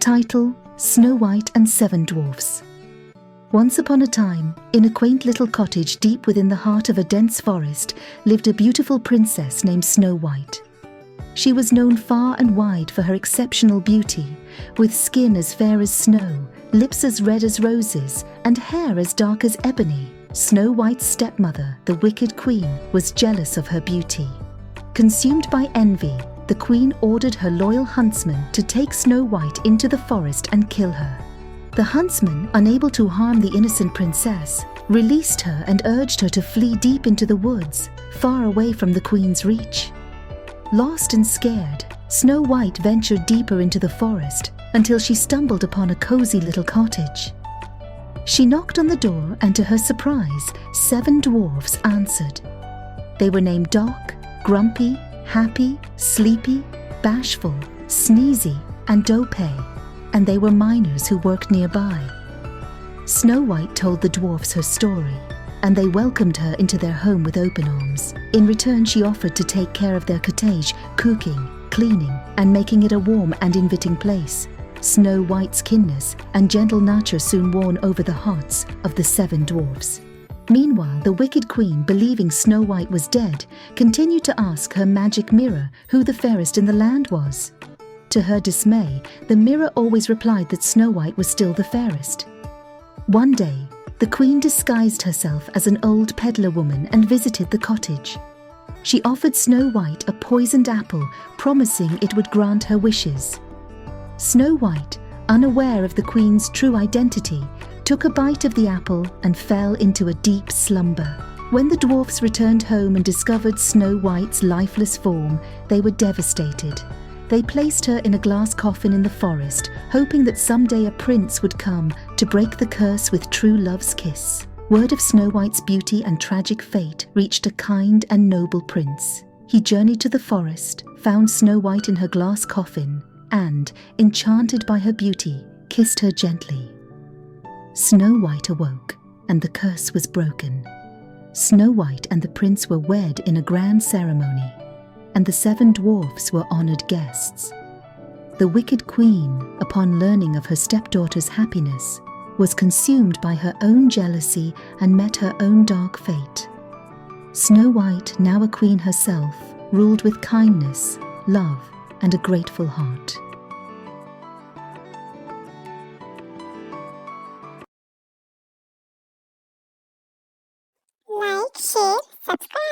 Title: Snow White and Seven Dwarfs. Once upon a time, in a quaint little cottage deep within the heart of a dense forest, lived a beautiful princess named Snow White. She was known far and wide for her exceptional beauty, with skin as fair as snow, lips as red as roses, and hair as dark as ebony. Snow White's stepmother, the wicked queen, was jealous of her beauty. Consumed by envy, the queen ordered her loyal huntsman to take Snow White into the forest and kill her. The huntsman, unable to harm the innocent princess, released her and urged her to flee deep into the woods, far away from the queen's reach. Lost and scared, Snow White ventured deeper into the forest until she stumbled upon a cozy little cottage. She knocked on the door, and to her surprise, 7 dwarfs answered. They were named Doc, Grumpy, Happy, Sleepy, Bashful, Sneezy, and Dope, and they were miners who worked nearby. Snow White told the dwarfs her story, and they welcomed her into their home with open arms. In return, she offered to take care of their cottage, cooking, cleaning, and making it a warm and inviting place. Snow White's keenness and gentle nature soon won over the hearts of the 7 dwarfs. Meanwhile, the wicked queen, believing Snow White was dead, continued to ask her magic mirror who the fairest in the land was. To her dismay, the mirror always replied that Snow White was still the fairest. One day, the queen disguised herself as an old peddler woman and visited the cottage. She offered Snow White a poisoned apple, promising it would grant her wishes. Snow White, unaware of the queen's true identity, took a bite of the apple and fell into a deep slumber. When the dwarfs returned home and discovered Snow White's lifeless form, they were devastated. They placed her in a glass coffin in the forest, hoping that someday a prince would come to break the curse with true love's kiss. Word of Snow White's beauty and tragic fate reached a kind and noble prince. He journeyed to the forest, found Snow White in her glass coffin, and, enchanted by her beauty, kissed her gently. Snow White awoke, and the curse was broken. Snow White and the prince were wed in a grand ceremony, and the 7 dwarfs were honoured guests. The wicked queen, upon learning of her stepdaughter's happiness, was consumed by her own jealousy and met her own dark fate. Snow White, now a queen herself, ruled with kindness, love, and a grateful heart. Like, share, subscribe.